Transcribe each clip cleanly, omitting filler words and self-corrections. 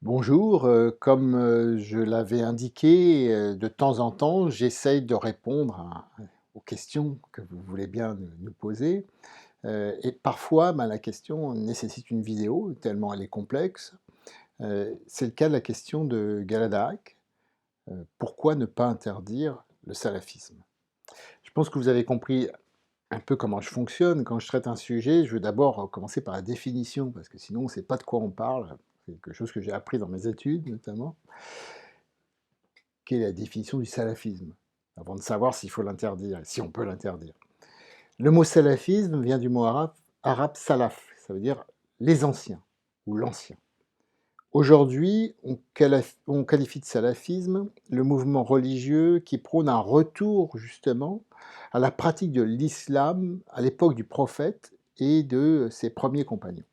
Bonjour, comme je l'avais indiqué, de temps en temps, j'essaye de répondre aux questions que vous voulez bien nous poser. Et parfois, la question nécessite une vidéo, tellement elle est complexe. C'est le cas de la question de Galadak. Pourquoi ne pas interdire le salafisme? Je pense que vous avez compris un peu comment je fonctionne. Quand je traite un sujet, je veux d'abord commencer par la définition, parce que sinon on ne sait pas de quoi on parle. C'est quelque chose que j'ai appris dans mes études, notamment. Quelle est la définition du salafisme? Avant de savoir s'il faut l'interdire et si on peut l'interdire. Le mot salafisme vient du mot arabe salaf, ça veut dire les anciens ou l'ancien. Aujourd'hui, on qualifie de salafisme le mouvement religieux qui prône un retour justement à la pratique de l'islam à l'époque du prophète et de ses premiers compagnons.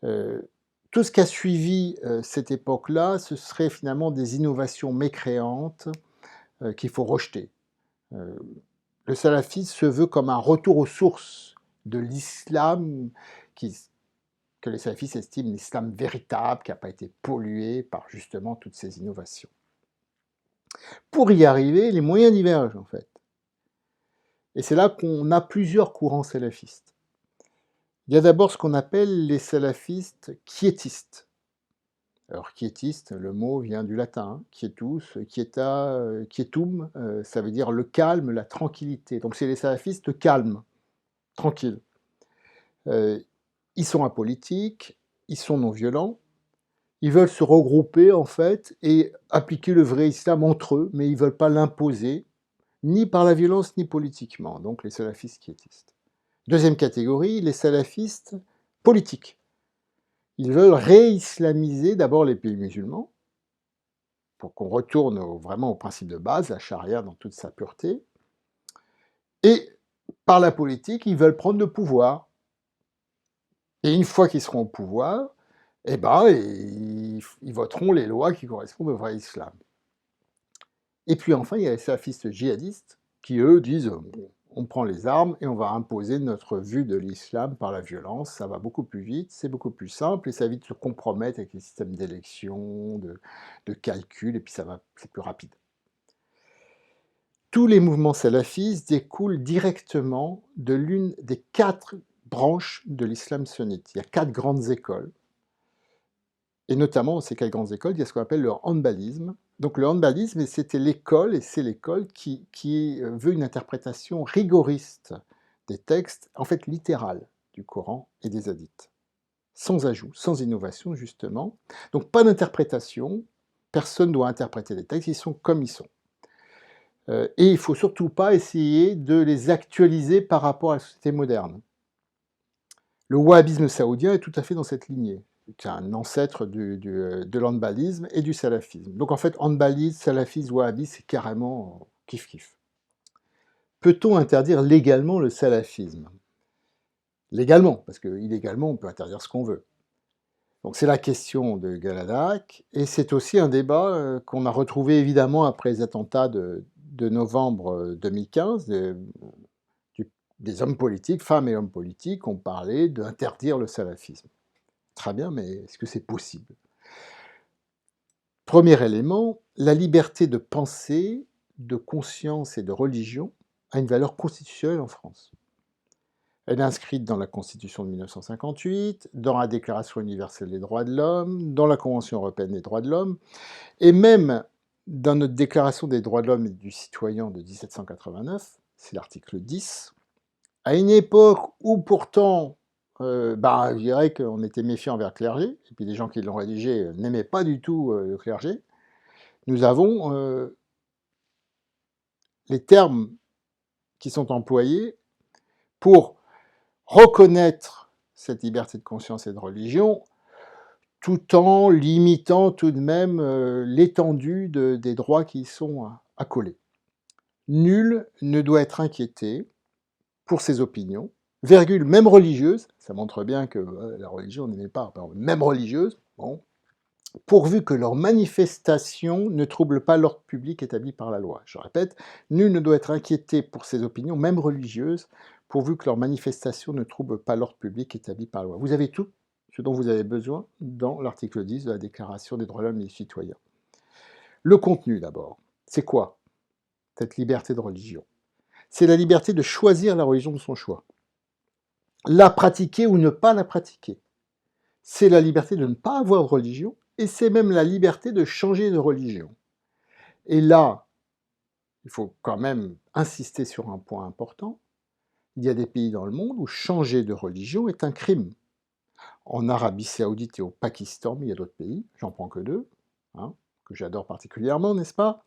Euh, Tout ce qui a suivi cette époque-là, ce serait finalement des innovations mécréantes qu'il faut rejeter. Euh, le salafisme se veut comme un retour aux sources de l'islam que les salafistes estiment l'islam véritable, qui n'a pas été pollué par justement toutes ces innovations. Pour y arriver, les moyens divergent en fait. Et c'est là qu'on a plusieurs courants salafistes. Il y a d'abord ce qu'on appelle les salafistes quiétistes. Alors quiétiste, le mot vient du latin, hein, quietus, quieta, quietum, ça veut dire le calme, la tranquillité. Donc c'est les salafistes calmes, tranquilles. Euh, Ils sont apolitiques, ils sont non violents, ils veulent se regrouper en fait et appliquer le vrai islam entre eux, mais ils ne veulent pas l'imposer, ni par la violence ni politiquement. Donc les salafistes quiétistes. Deuxième catégorie, les salafistes politiques. Ils veulent réislamiser d'abord les pays musulmans, pour qu'on retourne vraiment au principe de base, la charia dans toute sa pureté. Et par la politique, ils veulent prendre le pouvoir. Et une fois qu'ils seront au pouvoir, eh ben, ils voteront les lois qui correspondent au vrai islam. Et puis enfin, il y a les salafistes djihadistes qui, eux, disent on prend les armes et on va imposer notre vue de l'islam par la violence. Ça va beaucoup plus vite, c'est beaucoup plus simple et ça évite de se compromettre avec les systèmes d'élection, de calcul, et puis c'est plus rapide. Tous les mouvements salafistes découlent directement de l'une des 4 branches de l'islam sunnite. Il y a 4 grandes écoles. Et notamment, dans ces 4 grandes écoles, il y a ce qu'on appelle le handbalisme. Donc le handbalisme, c'était l'école, et c'est l'école qui veut une interprétation rigoriste des textes, en fait littérale, du Coran et des hadiths. Sans ajout, sans innovation, justement. Donc pas d'interprétation, personne ne doit interpréter les textes, ils sont comme ils sont. Et il ne faut surtout pas essayer de les actualiser par rapport à la société moderne. Le wahhabisme saoudien est tout à fait dans cette lignée. C'est un ancêtre de l'handbalisme et du salafisme. Donc en fait, handbalisme, salafisme, wahhabisme, c'est carrément kiff-kiff. Peut-on interdire légalement le salafisme? Légalement, parce qu'illégalement, on peut interdire ce qu'on veut. Donc c'est la question de Galadak, et c'est aussi un débat qu'on a retrouvé évidemment après les attentats de novembre 2015. Des hommes politiques, femmes et hommes politiques, ont parlé d'interdire le salafisme. Très bien, mais est-ce que c'est possible? Premier élément, la liberté de pensée, de conscience et de religion a une valeur constitutionnelle en France. Elle est inscrite dans la Constitution de 1958, dans la Déclaration universelle des droits de l'homme, dans la Convention européenne des droits de l'homme, et même dans notre Déclaration des droits de l'homme et du citoyen de 1789, c'est l'article 10, à une époque où pourtant, je dirais qu'on était méfiant envers le clergé, et puis les gens qui l'ont rédigé n'aimaient pas du tout le clergé, nous avons les termes qui sont employés pour reconnaître cette liberté de conscience et de religion, tout en limitant tout de même l'étendue des droits qui y sont accolés. Nul ne doit être inquiété pour ses opinions, virgule, même religieuse, ça montre bien que la religion n'aimait pas, même religieuse, bon, pourvu que leur manifestation ne trouble pas l'ordre public établi par la loi. Je répète, nul ne doit être inquiété pour ses opinions, même religieuses, pourvu que leur manifestation ne trouble pas l'ordre public établi par la loi. Vous avez tout ce dont vous avez besoin dans l'article 10 de la Déclaration des droits de l'homme et des citoyens. Le contenu d'abord, c'est quoi cette liberté de religion? C'est la liberté de choisir la religion de son choix. La pratiquer ou ne pas la pratiquer. C'est la liberté de ne pas avoir de religion, et c'est même la liberté de changer de religion. Et là, il faut quand même insister sur un point important. Il y a des pays dans le monde où changer de religion est un crime. En Arabie Saoudite et au Pakistan, mais il y a d'autres pays, j'en prends que deux, hein, que j'adore particulièrement, n'est-ce pas?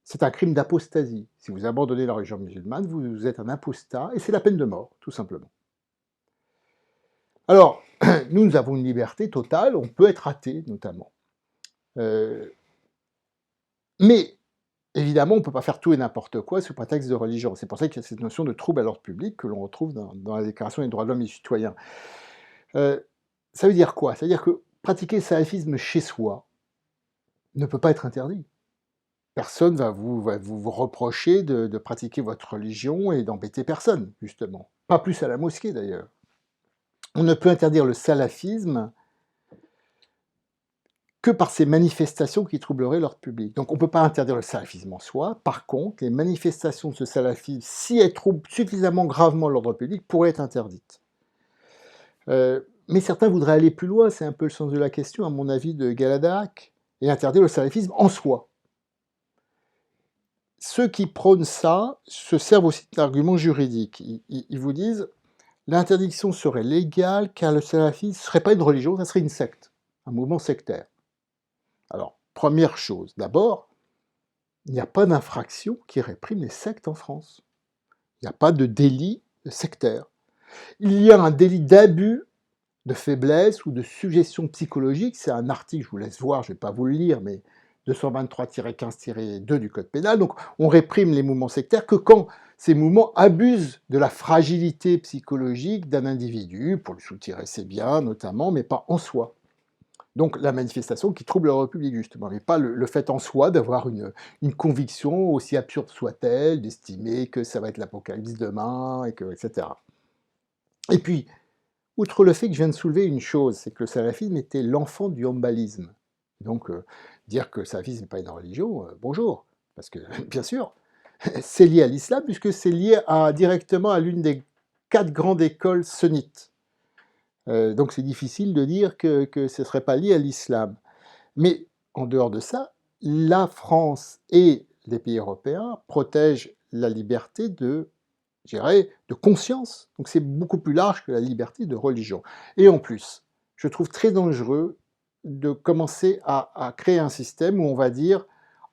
C'est un crime d'apostasie. Si vous abandonnez la religion musulmane, vous êtes un apostat, et c'est la peine de mort, tout simplement. Alors, nous avons une liberté totale, on peut être athée, notamment. Mais, évidemment, on ne peut pas faire tout et n'importe quoi sous prétexte de religion. C'est pour ça qu'il y a cette notion de trouble à l'ordre public que l'on retrouve dans la Déclaration des droits de l'homme et du citoyen. Ça veut dire quoi? Ça veut dire que pratiquer le salafisme chez soi ne peut pas être interdit. Personne va vous reprocher de pratiquer votre religion et d'embêter personne, justement. Pas plus à la mosquée, d'ailleurs. On ne peut interdire le salafisme que par ces manifestations qui troubleraient l'ordre public. Donc on ne peut pas interdire le salafisme en soi. Par contre, les manifestations de ce salafisme, si elles troublent suffisamment gravement l'ordre public, pourraient être interdites. Mais certains voudraient aller plus loin, c'est un peu le sens de la question, à mon avis, de Galadac, et interdire le salafisme en soi. Ceux qui prônent ça se servent aussi d'arguments juridiques. Ils vous disent l'interdiction serait légale car le salafisme ne serait pas une religion, ça serait une secte, un mouvement sectaire. Alors, première chose, d'abord, il n'y a pas d'infraction qui réprime les sectes en France. Il n'y a pas de délit sectaire. Il y a un délit d'abus, de faiblesse ou de suggestion psychologique. C'est un article, je vous laisse voir, je ne vais pas vous le lire, mais 223-15-2 du Code pénal. Donc, on réprime les mouvements sectaires que quand ces mouvements abusent de la fragilité psychologique d'un individu, pour lui soutirer ses biens notamment, mais pas en soi. Donc la manifestation qui trouble l'ordre public, justement, mais pas le fait en soi d'avoir une conviction, aussi absurde soit-elle, d'estimer que ça va être l'apocalypse demain, etc. Et puis, outre le fait que je viens de soulever une chose, c'est que le salafisme était l'enfant du hanbalisme. Donc, dire que le salafisme n'est pas une religion, bonjour, parce que, bien sûr, c'est lié à l'islam, puisque c'est lié directement à l'une des 4 grandes écoles sunnites. Donc c'est difficile de dire que ce ne serait pas lié à l'islam. Mais en dehors de ça, la France et les pays européens protègent la liberté de, je dirais, de conscience. Donc c'est beaucoup plus large que la liberté de religion. Et en plus, je trouve très dangereux de commencer à créer un système où on va dire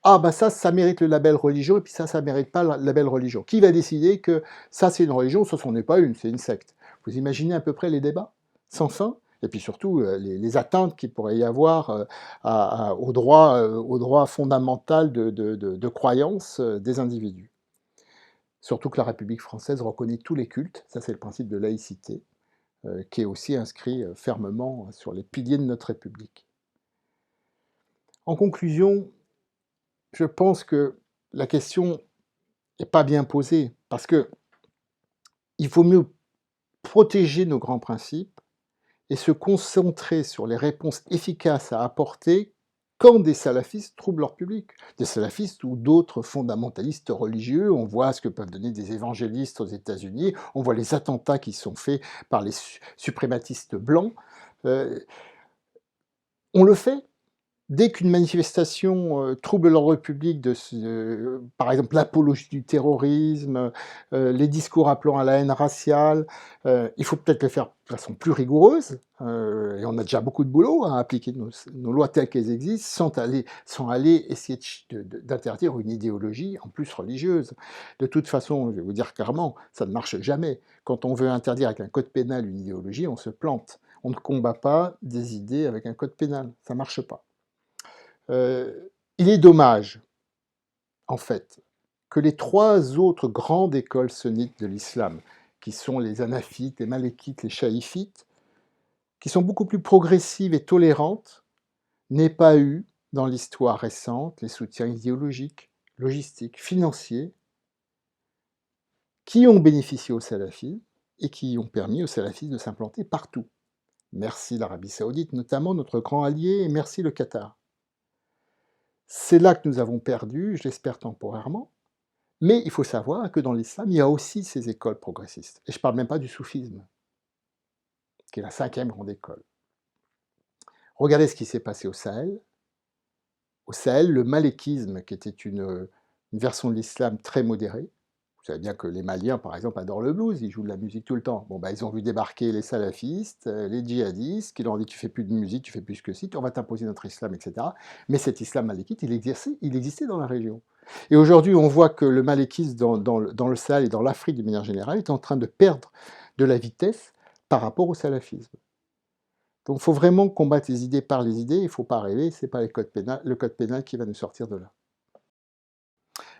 ah bah ça mérite le label religion et puis ça mérite pas le label religion. Qui va décider que ça c'est une religion, ça c'en est pas une, c'est une secte? Vous imaginez à peu près les débats sans fin? Et puis surtout les atteintes qu'il pourrait y avoir au droit fondamental de croyance des individus. Surtout que la République française reconnaît tous les cultes, ça c'est le principe de laïcité, qui est aussi inscrit fermement sur les piliers de notre République. En conclusion, je pense que la question n'est pas bien posée, parce que il faut mieux protéger nos grands principes et se concentrer sur les réponses efficaces à apporter quand des salafistes troublent leur public. Des salafistes ou d'autres fondamentalistes religieux, on voit ce que peuvent donner des évangélistes aux États-Unis, on voit les attentats qui sont faits par les suprématistes blancs. On le fait. Dès qu'une manifestation trouble l'ordre public, par exemple l'apologie du terrorisme, les discours appelant à la haine raciale, il faut peut-être le faire de façon plus rigoureuse, et on a déjà beaucoup de boulot à appliquer nos lois telles qu'elles existent, sans aller essayer d'interdire une idéologie en plus religieuse. De toute façon, je vais vous dire clairement, ça ne marche jamais. Quand on veut interdire avec un code pénal une idéologie, on se plante. On ne combat pas des idées avec un code pénal, ça ne marche pas. Il est dommage, en fait, que les 3 autres grandes écoles sunnites de l'islam, qui sont les hanafites, les malikites, les chaïfites, qui sont beaucoup plus progressives et tolérantes, n'aient pas eu, dans l'histoire récente, les soutiens idéologiques, logistiques, financiers, qui ont bénéficié aux salafistes et qui ont permis aux salafistes de s'implanter partout. merci l'Arabie Saoudite, notamment notre grand allié, et merci le Qatar. C'est là que nous avons perdu, j'espère temporairement, mais il faut savoir que dans l'islam, il y a aussi ces écoles progressistes. Et je ne parle même pas du soufisme, qui est la cinquième grande école. Regardez ce qui s'est passé au Sahel. Au Sahel, le malékisme, qui était une version de l'islam très modérée, vous savez bien que les Maliens, par exemple, adorent le blues, ils jouent de la musique tout le temps. Bon, bah, ils ont vu débarquer les salafistes, les djihadistes, qui leur ont dit tu fais plus de musique, tu fais plus que ci, on va t'imposer notre islam, etc. Mais cet islam malékite, il existait dans la région. Et aujourd'hui, on voit que le malékisme dans le Sahel et dans l'Afrique de manière générale est en train de perdre de la vitesse par rapport au salafisme. Donc il faut vraiment combattre les idées par les idées, il ne faut pas rêver, ce n'est pas le code pénal qui va nous sortir de là.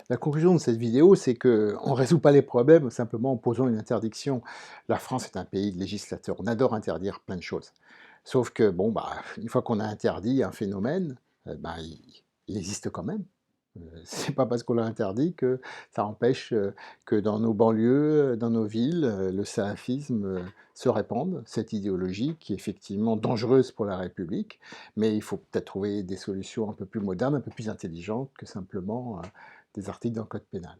La conclusion de cette vidéo, c'est qu'on ne résout pas les problèmes simplement en posant une interdiction. La France est un pays de législateurs, on adore interdire plein de choses. Sauf que, bon, bah, une fois qu'on a interdit un phénomène, bah, il existe quand même. C'est pas parce qu'on l'a interdit que ça empêche que dans nos banlieues, dans nos villes, le salafisme se répande, cette idéologie qui est effectivement dangereuse pour la République, mais il faut peut-être trouver des solutions un peu plus modernes, un peu plus intelligentes que simplement des articles dans le code pénal.